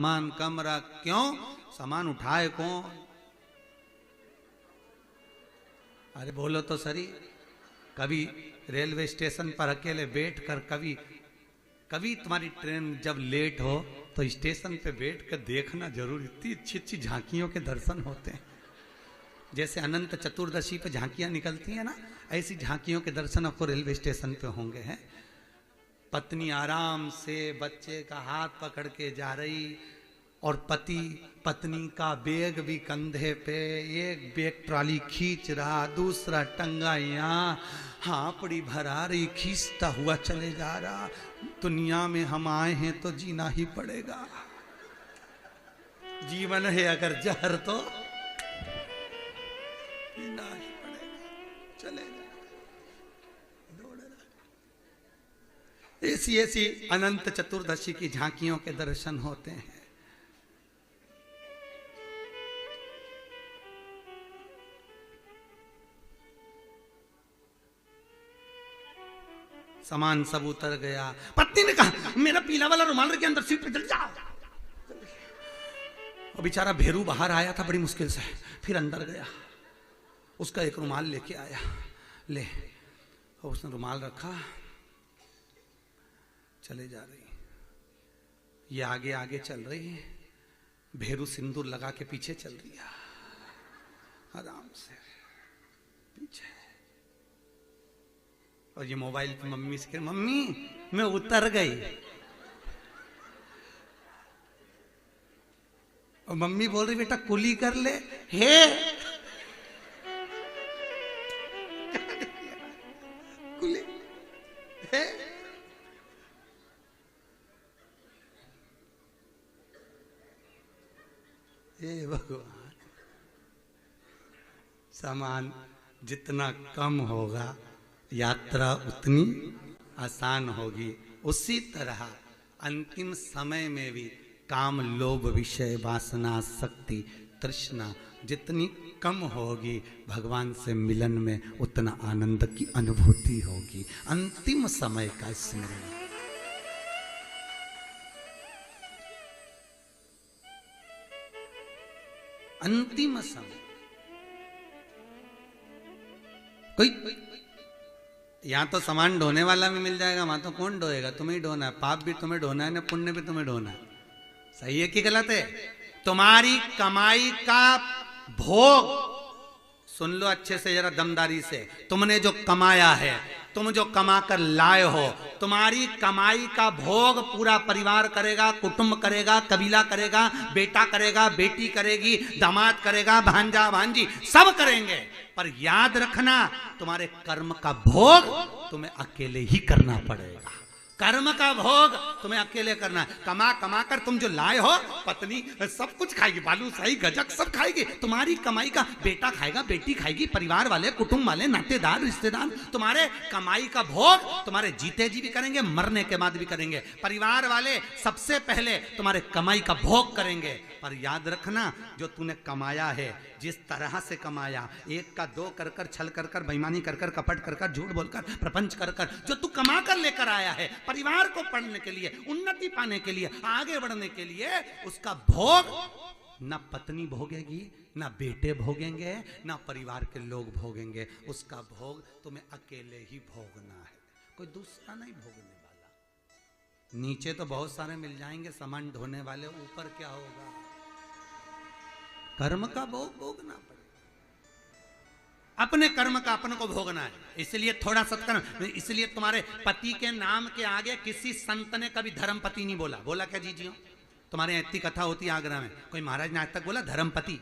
सामान कम रख। क्यों? सामान उठाए कौन? अरे बोलो तो सही। कभी रेलवे स्टेशन पर अकेले बैठकर कभी तुम्हारी ट्रेन जब लेट हो तो स्टेशन पे बैठ कर देखना जरूर। इतनी अच्छी अच्छी झांकियों के दर्शन होते हैं। जैसे अनंत चतुर्दशी पे झांकियां निकलती हैं ना, ऐसी झांकियों के दर्शन आपको रेलवे स्टेशन पे होंगे हैं। पत्नी आराम से बच्चे का हाथ पकड़ के जा रही और पति पत्नी का बैग भी कंधे पे, एक बैग ट्रॉली खींच रहा, दूसरा टंगा यहाँ हापड़ी भरा रही, खींचता हुआ चले जा रहा। दुनिया में हम आए हैं तो जीना ही पड़ेगा। जीवन है अगर जहर तो जीना ही पड़ेगा। चले ऐसी ऐसी अनंत चतुर्दशी की झांकियों के दर्शन होते हैं। सामान सब उतर गया। पत्नी ने कहा मेरा पीला वाला रुमाल रख के अंदर सीट पे चल जाओ। और बेचारा भेरू बाहर आया था बड़ी मुश्किल से, फिर अंदर गया, उसका एक रुमाल लेके आया। ले, और उसने रुमाल रखा, चले जा रही। ये आगे आगे चल रही है, भेरू सिंदूर लगा के पीछे चल रही है, आराम से पीछे। और ये मोबाइल पे मम्मी से कह, मम्मी मैं उतर गई। और मम्मी बोल रही बेटा कुली कर ले। हे कुली हे हे भगवान। सामान जितना कम होगा यात्रा उतनी आसान होगी। उसी तरह अंतिम समय में भी काम, लोभ, विषय, वासना, शक्ति, तृष्णा जितनी कम होगी, भगवान से मिलन में उतना आनंद की अनुभूति होगी। अंतिम समय का स्मरण। अंतिम समय। कोई यहाँ तो सामान ढोने वाला भी मिल जाएगा, वहां तो कौन ढोएगा? तुम्हें ही ढोना है। पाप भी तुम्हें ढोना है ना, पुण्य भी तुम्हें ढोना है। सही है कि गलत है? तुम्हारी कमाई का भोग सुन लो अच्छे से, जरा दमदारी से। तुमने जो कमाया है, तुम जो कमा कर लाए हो, तुम्हारी कमाई का भोग पूरा परिवार करेगा, कुटुंब करेगा, कबीला करेगा, बेटा करेगा, बेटी करेगी, दामाद करेगा, भांजा भांजी सब करेंगे। पर याद रखना तुम्हारे कर्म का भोग तुम्हें अकेले ही करना पड़ेगा। कर्म का भोग तुम्हें अकेले करना है। कमा कमा कर तुम जो लाए हो, पत्नी सब कुछ खाएगी, बालू सही गजक सब खाएगी। तुम्हारी कमाई का बेटा खाएगा, बेटी खाएगी, परिवार वाले, कुटुंब वाले, नातेदार, रिश्तेदार तुम्हारे कमाई का भोग तुम्हारे जीते जी भी करेंगे, मरने के बाद भी करेंगे। परिवार वाले सबसे पहले तुम्हारे कमाई का भोग करेंगे। पर याद रखना जो तूने कमाया है, जिस तरह से कमाया, एक का दो कर कर, छल कर कर, बेईमानी कर कर, कपट कर कर, झूठ बोलकर, प्रपंच कर कर, जो तू कमा कर लेकर आया है परिवार को पढ़ने के लिए, उन्नति पाने के लिए, आगे बढ़ने के लिए, उसका भोग न पत्नी भोगेगी, न बेटे भोगेंगे, न परिवार के लोग भोगेंगे। उसका भोग तुम्हें अकेले ही भोगना है, कोई दूसरा नहीं भोगने वाला। नीचे तो बहुत सारे मिल जाएंगे सामान ढोने वाले, ऊपर क्या होगा? कर्म का भोग भोगना पड़ेगा। अपने कर्म का अपन को भोगना है। इसलिए थोड़ा सत्कर्म। इसलिए तुम्हारे पति के नाम के आगे किसी संत ने कभी धर्मपति नहीं बोला। बोला क्या जीजियो? तुम्हारे इतनी कथा होती है आगरा में, कोई महाराज ने आज तक बोला धर्मपति?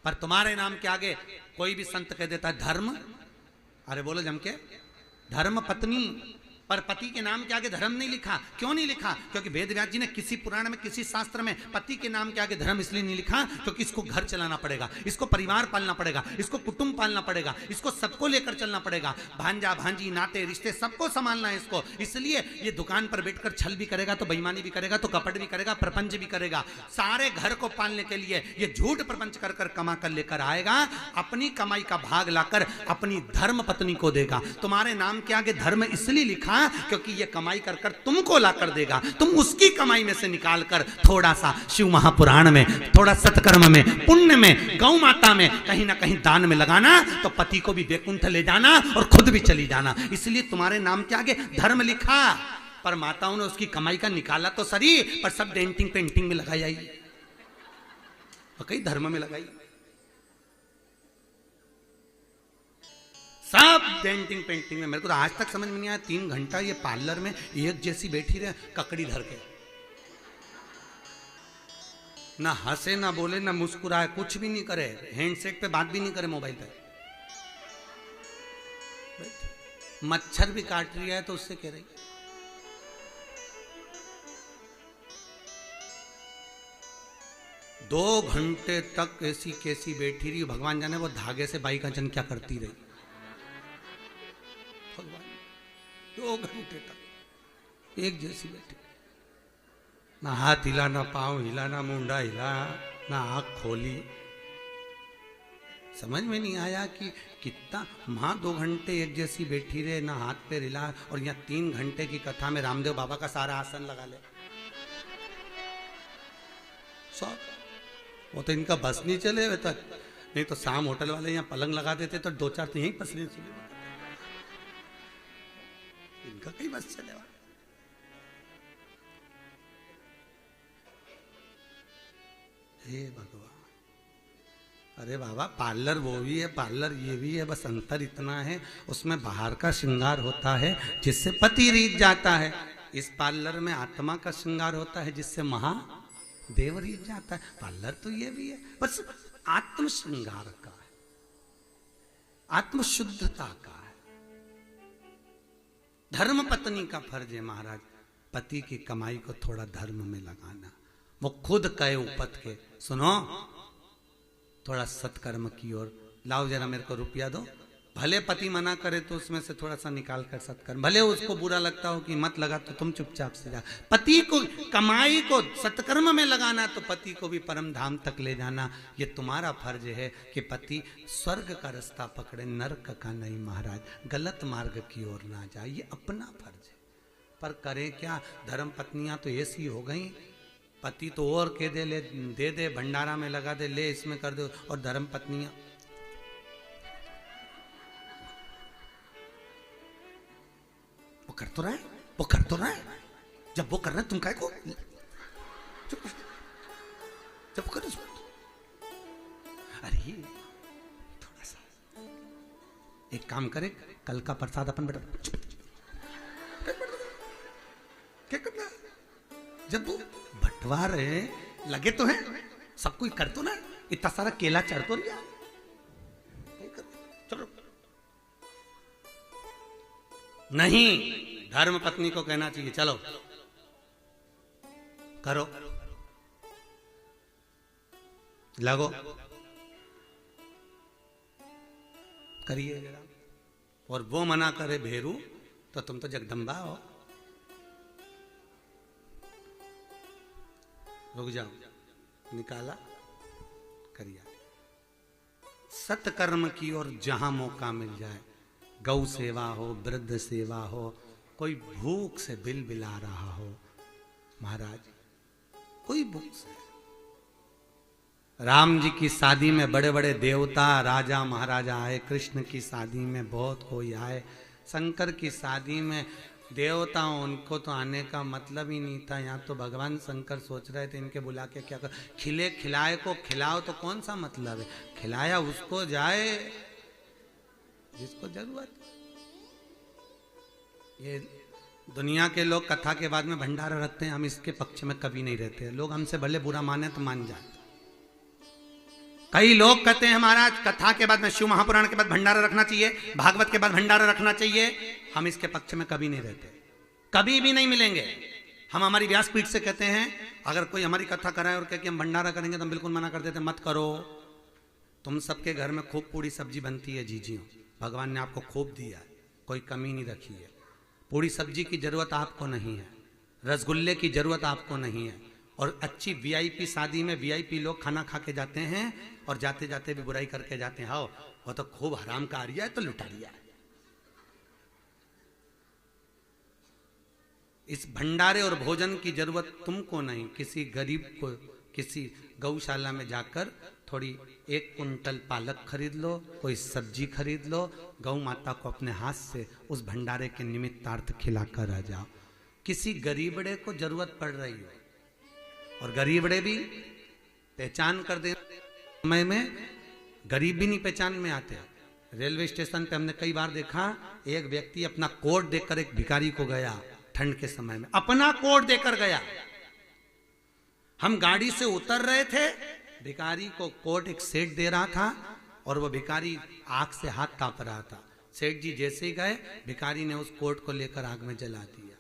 पर तुम्हारे नाम के आगे कोई भी संत कह देता है धर्म, अरे बोलो जम के, धर्म पत्नी। पर पति के नाम के आगे धर्म नहीं लिखा। क्यों नहीं लिखा? क्योंकि वेद व्यास जी ने किसी पुराण में, किसी शास्त्र में पति के नाम के आगे धर्म इसलिए नहीं लिखा क्योंकि इसको घर चलाना पड़ेगा, इसको परिवार पालना पड़ेगा, इसको कुटुंब पालना पड़ेगा, इसको सबको लेकर चलना पड़ेगा, भांजा भांजी, नाते रिश्ते सबको संभालना है इसको। इसलिए ये दुकान पर बैठकर छल भी करेगा तो बेईमानी भी करेगा तो कपट भी करेगा, प्रपंच भी करेगा। सारे घर को पालने के लिए ये झूठ प्रपंच कर कर कमा कर लेकर आएगा, अपनी कमाई का भाग लाकर अपनी धर्म पत्नी को देगा। तुम्हारे नाम के आगे धर्म इसलिए लिखा क्योंकि ये कमाई कर कर तुमको ला कर देगा। तुम उसकी कमाई में से निकाल कर थोड़ा सा शिव महापुराण में, थोड़ा सत्कर्म में, पुण्य में, गौ माता में, कहीं ना कहीं दान में लगाना, तो पति को भी बैकुंठ ले जाना और खुद भी चली जाना। इसलिए तुम्हारे नाम के आगे धर्म लिखा, पर माताओं ने उसकी कमाई का निकाला तो सही, पर सब डेंटिंग पेंटिंग में लगाई आई और कई धर्म में लगाई, सब डेंटिंग पेंटिंग में। मेरे को तो आज तक समझ में नहीं आया, 3 घंटा ये पार्लर में एक जैसी बैठी रहे, ककड़ी धर के, ना हंसे ना बोले ना मुस्कुराए, कुछ भी नहीं करे, हैंडसेट पे बात भी नहीं करे मोबाइल पे। मच्छर भी काट रही है तो उससे कह रही 2 घंटे तक ऐसी कैसी बैठी रही, भगवान जाने वो धागे से बाई का जन क्या करती रही। भगवान 2 घंटे तक एक जैसी बैठी, ना हाथ हिला, ना पांव हिला, ना मुंडा हिला, ना आंख खोली। समझ में नहीं आया कि कितना माँ 2 घंटे एक जैसी बैठी रहे, ना हाथ पे हिला, और यहाँ 3 घंटे की कथा में रामदेव बाबा का सारा आसन लगा ले। सब वो तो इनका बस नहीं चले हुए तक, नहीं तो शाम होटल वाले यहाँ पलंग लगा देते तो 2-4 तो यहीं पसरे चले, इनका कहीं बस चले। हे भगवान, अरे बाबा पार्लर वो भी है, पार्लर ये भी है, बस अंतर इतना है उसमें बाहर का श्रृंगार होता है जिससे पति रीत जाता है, इस पार्लर में आत्मा का श्रृंगार होता है जिससे महादेव रीत जाता है। पार्लर तो ये भी है, बस आत्म श्रृंगार का है, आत्म शुद्धता का है। धर्म पत्नी का फर्ज है महाराज, पति की कमाई को थोड़ा धर्म में लगाना। वो खुद कहे उपत के, सुनो थोड़ा सत्कर्म की ओर लाओ, जरा मेरे को रुपया दो। भले पति मना करे तो उसमें से थोड़ा सा निकाल कर सत्कर्म, भले उसको बुरा लगता हो कि मत लगा तो तुम चुपचाप से जा। पति को कमाई को सत्कर्म में लगाना तो पति को भी परम धाम तक ले जाना, ये तुम्हारा फर्ज है कि पति स्वर्ग का रास्ता पकड़े, नरक का नहीं महाराज, गलत मार्ग की ओर ना जाए, ये अपना फर्ज है। पर करें क्या, धर्म पत्नियां तो ऐसी हो गई, पति तो और के दे दे भंडारा में लगा दे, ले इसमें कर दो, और धर्म पत्नियां वो कर तो रहा है, वो कर तो रहा है, जब वो कर रहे तुम काय को, जब वो कर अरे थोड़ा सा एक काम करे, कल का प्रसाद अपन बेटा क्या करना, जब वो बंटवारे लगे तो हैं, सब कोई कर तो ना, इतना सारा केला चढ़ तो नहीं, चलो नहीं, धर्म पत्नी को कहना चाहिए चलो करो, लगो करिए जरा। और वो मना करे भेरू तो तुम तो जगदम्बा हो, रुक जाओ, निकाला करिए। सत्कर्म की ओर जहां मौका मिल जाए, गौ सेवा हो, वृद्ध सेवा हो, कोई भूख से बिल बिला रहा हो महाराज, कोई भूख से, राम जी की शादी में बड़े बड़े देवता राजा महाराजा आए, कृष्ण की शादी में बहुत कोई आए, शंकर की शादी में देवताओं, उनको तो आने का मतलब ही नहीं था। यहाँ तो भगवान शंकर सोच रहे थे इनके बुला के क्या कर, खिले खिलाए को खिलाओ तो कौन सा मतलब है, खिलाया उसको जाए जिसको जरूरत। ये दुनिया के लोग कथा के बाद में भंडारा रखते हैं, हम इसके पक्ष में कभी नहीं रहते। लोग हमसे भले बुरा माने तो मान जाए। कई लोग कहते हैं महाराज कथा के बाद में, शिव महापुराण के बाद भंडारा रखना चाहिए, भागवत के बाद भंडारा रखना चाहिए। हम इसके पक्ष में कभी नहीं रहते, कभी भी नहीं मिलेंगे। हम हमारी व्यासपीठ से कहते हैं, अगर कोई हमारी कथा कराए और कहे कि हम भंडारा करेंगे तो हम बिल्कुल मना कर देते, मत करो। तुम सबके घर में खूब पूरी सब्जी बनती है जीजियों, भगवान ने आपको खूब दिया है, कोई कमी नहीं रखी है। पूरी सब्जी की जरूरत आपको नहीं है, रसगुल्ले की जरूरत आपको नहीं है। और अच्छी वीआईपी शादी में वीआईपी लोग खाना खा के जाते हैं और जाते जाते भी बुराई करके जाते हैं, हाँ वो तो खूब हराम का आ रिया है तो लुटा रिया है। इस भंडारे और भोजन की जरूरत तुमको नहीं, किसी गरीब को किसी गौशाला में जाकर थोड़ी 1 कुंटल पालक खरीद लो, कोई सब्जी खरीद लो, गौ माता को अपने हाथ से उस भंडारे के निमित्तार्थ खिलाकर आ जाओ। किसी गरीबड़े को जरूरत पड़ रही हो, और गरीबड़े भी पहचान कर दे समय में गरीब भी नहीं पहचान में आते। रेलवे स्टेशन पे हमने कई बार देखा, एक व्यक्ति अपना कोट देकर एक भिखारी को गया, ठंड के समय में अपना कोट देकर गया। हम गाड़ी से उतर रहे थे, भिखारी को कोट एक सेठ दे रहा था और वो भिखारी आग से हाथ ताप रहा था। सेठ जी जैसे ही गए, भिखारी ने उस कोट को लेकर आग में जला दिया।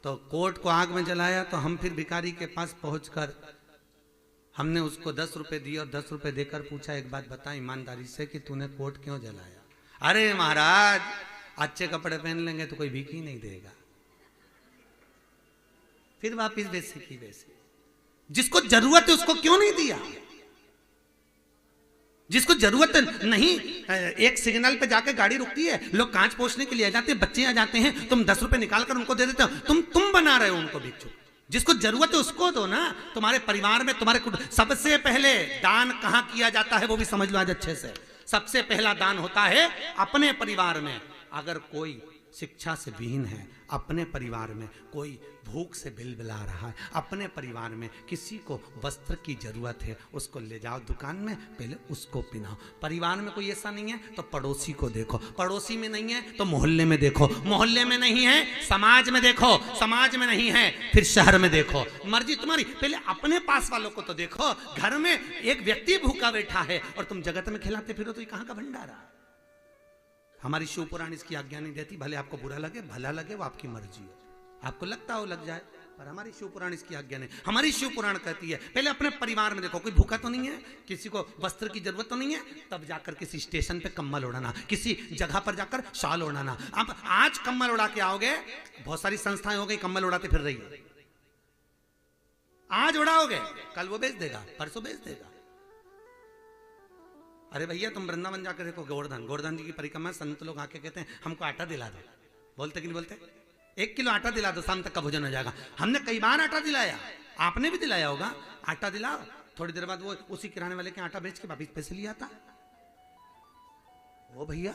तो कोट को आग में जलाया तो हम फिर भिखारी के पास पहुंचकर हमने उसको 10 रुपए दिए और 10 रुपए देकर पूछा, एक बात बता ईमानदारी से कि तूने कोट क्यों जलाया? अरे महाराज, अच्छे कपड़े पहन लेंगे तो कोई भीख ही नहीं देगा। फिर वापिस वैसे की वैसे। जिसको जरूरत है उसको क्यों नहीं दिया? जिसको जरूरत नहीं, एक सिग्नल पे जाके गाड़ी रुकती है, लोग कांच पोंछने के लिए आ जाते हैं, बच्चे आ जाते हैं, तुम 10 रुपए निकाल कर उनको दे देते हो। तुम बना रहे हो उनको भिक्षु। जिसको जरूरत है उसको दो ना। तुम्हारे परिवार में, तुम्हारे सबसे पहले दान कहां किया जाता है वो भी समझ लो आज अच्छे से। सबसे पहला दान होता है अपने परिवार में। अगर कोई शिक्षा से विहीन है, अपने परिवार में कोई भूख से बिलबिला रहा है, अपने परिवार में किसी को वस्त्र की जरूरत है, उसको ले जाओ दुकान में, पहले उसको पहनाओ। परिवार में कोई ऐसा नहीं है तो पड़ोसी को देखो, पड़ोसी में नहीं है तो मोहल्ले में देखो, मोहल्ले में नहीं है समाज में देखो, समाज में नहीं है फिर शहर में देखो। मर्जी तुम्हारी, पहले अपने पास वालों को तो देखो। घर में एक व्यक्ति भूखा बैठा है और तुम जगत में खिलाते फिरो तो ये कहां का भंडारा? हमारी शिव पुराण इसकी आज्ञा नहीं देती। भले आपको बुरा लगे, भला लगे, वो आपकी मर्जी है, आपको लगता हो लग जाए, पर हमारी शिव पुराण इसकी आज्ञा नहीं। हमारी शिव पुराण कहती है पहले अपने परिवार में देखो, कोई भूखा तो नहीं है, किसी को वस्त्र की जरूरत तो नहीं है, तब जाकर किसी स्टेशन पे कम्बल ओढ़ाना, किसी जगह पर जाकर शाल ओढ़ाना। आप आज कम्बल उड़ा के आओगे, बहुत सारी संस्थाएं हो गई कम्बल उड़ाते फिर रही है। आज उड़ाओगे, कल वो बेच देगा, परसों बेच देगा। अरे भैया तुम वृंदावन जाकर देखो, गोवर्धन जी की परिक्रमा, संत लोग आके कहते हैं हमको आटा दिला दो। बोलते कि नहीं बोलते? 1 किलो आटा दिला दो, शाम तक का भोजन हो जाएगा। हमने कई बार आटा दिलाया, आपने भी दिलाया होगा। आटा दिलाओ, थोड़ी देर बाद वो उसी किराने वाले के आटा बेच के वापिस पैसे लिया था। वो भैया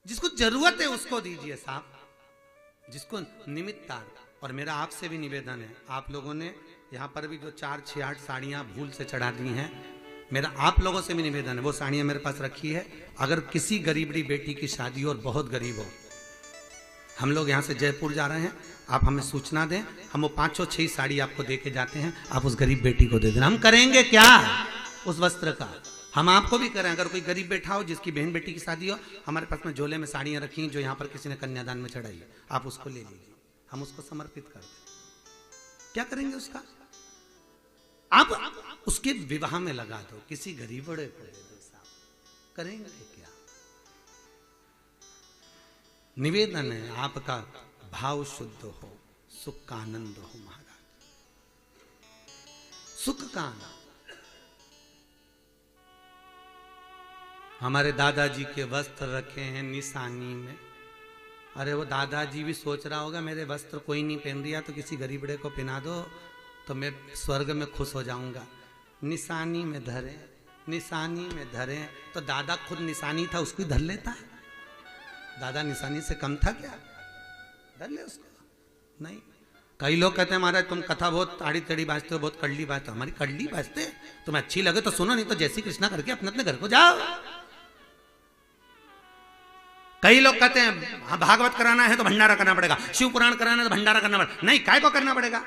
जिसको जरूरत है उसको दीजिए साहब, जिसको निमित्तार्थ। और मेरा आपसे भी निवेदन है, आप लोगों ने यहाँ पर भी जो 4, 6, 8 साड़ियाँ भूल से चढ़ा दी हैं, मेरा आप लोगों से भी निवेदन है, वो साड़ियाँ मेरे पास रखी है। अगर किसी गरीबड़ी बेटी की शादी हो और बहुत गरीब हो, हम लोग यहाँ से जयपुर जा रहे हैं, आप हमें सूचना दें, हम वो 5-6 साड़ी आपको दे के जाते हैं, आप उस गरीब बेटी को दे देना। हम करेंगे क्या उस वस्त्र का, हम आपको भी करें। अगर कोई गरीब बैठा हो जिसकी बहन बेटी की शादी हो, हमारे पास में झोले में साड़ियाँ रखी जो यहाँ पर किसी ने कन्यादान में चढ़ाई है, आप उसको ले लीजिए, हम उसको समर्पित कर दें। क्या करेंगे उसका? आप उसके विवाह में लगा दो, किसी गरीब बड़े को दे दो साहब, करेंगे क्या? निवेदन है आपका, भाव शुद्ध हो, सुख का आनंद हो महाराज, सुख का आनंद। हमारे दादाजी के वस्त्र रखे हैं निशानी में। अरे वो दादाजी भी सोच रहा होगा मेरे वस्त्र कोई नहीं पहन दिया तो किसी गरीबड़े को पहना दो तो मैं स्वर्ग में खुश हो जाऊंगा। निशानी में धरे, निशानी में धरे, तो दादा खुद निशानी था, उसको धर लेता है। दादा निशानी से कम था क्या? धर ले उसको, नहीं। कई लोग कहते हैं महाराज तुम कथा बहुत आड़ी टेढ़ी बाजते हो, बहुत कड़ली बाजते हो। हमारी कड़ली बाजते, तुम्हें अच्छी लगे तो सुनो, नहीं तो जय श्री कृष्णा करके अपने अपने घर को जाओ। कई लोग कहते हैं भागवत कराना है तो भंडारा करना पड़ेगा, शिव पुराण कराना है तो भंडारा करना पड़ेगा। नहीं, काय को करना पड़ेगा?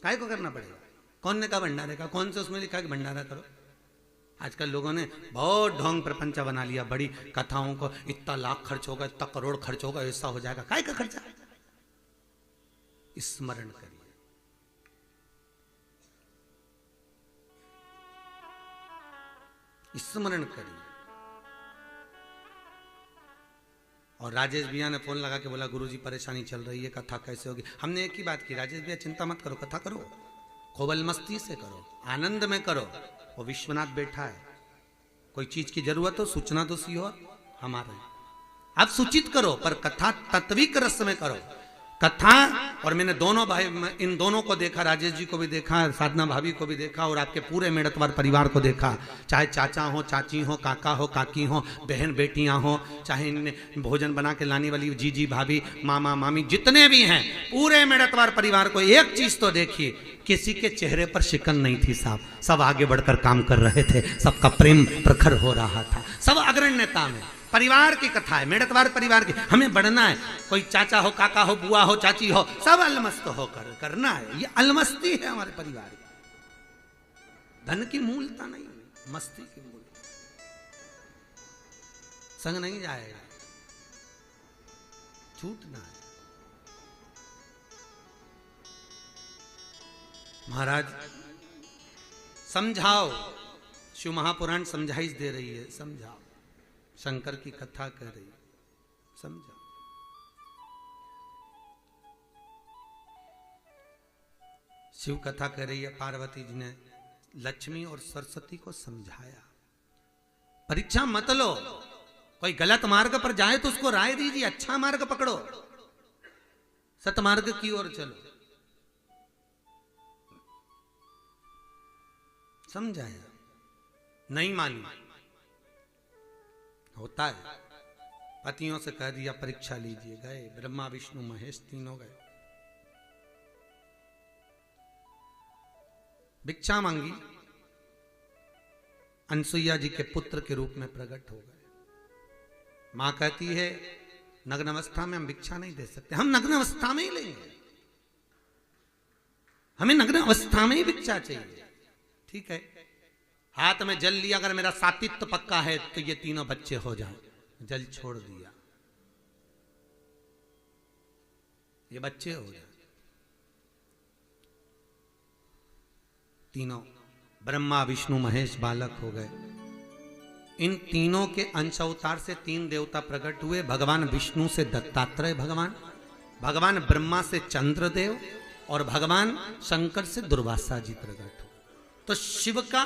काय को करना पड़ेगा? कौन ने कहा भंडारे का? कौन से उसमें लिखा कि भंडारा करो? आजकल लोगों ने बहुत ढोंग प्रपंचा बना लिया, बड़ी कथाओं को इतना लाख खर्च होगा, इतना करोड़ खर्च होगा, ऐसा हो जाएगा। काय का खर्चा? स्मरण करिए, स्मरण करिए। और राजेश भैया ने फोन लगा के बोला गुरुजी परेशानी चल रही है, कथा कैसे होगी? हमने एक ही बात की, राजेश भैया चिंता मत करो, कथा करो, खोबल मस्ती से करो, आनंद में करो। वो विश्वनाथ बैठा है, कोई चीज की जरूरत हो सूचना तो सी और हमारे आप सूचित करो, पर कथा तत्विक रस में करो। कथा, और मैंने दोनों भाई, इन दोनों को देखा, राजेश जी को भी देखा, साधना भाभी को भी देखा, और आपके पूरे मेड़तवार परिवार को देखा, चाहे चाचा हो, चाची हो, काका हो, काकी हो, बहन बेटियां हो, चाहे इन भोजन बना के लाने वाली जीजी भाभी, मामा मामी जितने भी हैं, पूरे मेड़तवार परिवार को एक चीज तो देखिए, किसी के चेहरे पर शिकन नहीं थी साहब, सब आगे बढ़कर काम कर रहे थे, सबका प्रेम प्रखर हो रहा था, सब अग्रण्यता में। परिवार की कथा है, मेड़तवार परिवार की, हमें बढ़ना है। कोई चाचा हो, काका हो, बुआ हो, चाची हो, सब अलमस्त होकर करना है। ये अलमस्ती है हमारे परिवार की। धन की मूलता नहीं, मस्ती की मूलता। संग नहीं जाएगा, छूटना है। महाराज समझाओ, शिव महापुराण समझाइश दे रही है, समझाओ। शंकर की कथा कह रही, समझा। शिव कथा कह रही है, पार्वती जी ने लक्ष्मी और सरस्वती को समझाया, परीक्षा मत लो, कोई गलत मार्ग पर जाए तो उसको राय दीजिए, अच्छा मार्ग पकड़ो, सतमार्ग की ओर चलो। समझाया, नहीं मानी, होता है। पतियों से कह दिया परीक्षा लीजिए, गए, ब्रह्मा विष्णु महेश तीनों गए, भिक्षा मांगी, अनसुईया जी के पुत्र के रूप में प्रकट हो गए। मां कहती है नग्न अवस्था में हम भिक्षा नहीं दे सकते, हम नग्न अवस्था में ही लेंगे, हमें नग्न अवस्था में ही भिक्षा चाहिए। ठीक है, हाथ में जल लिया, अगर मेरा सातित्व पक्का है तो ये तीनों बच्चे हो जाए, जल छोड़ दिया, ये बच्चे हो जाए। तीनों ब्रह्मा विष्णु महेश बालक हो गए। इन तीनों के अंश अवतार से तीन देवता प्रकट हुए, भगवान विष्णु से दत्तात्रेय भगवान, भगवान ब्रह्मा से चंद्रदेव, और भगवान शंकर से दुर्वासा जी प्रकट हुए। तो शिव का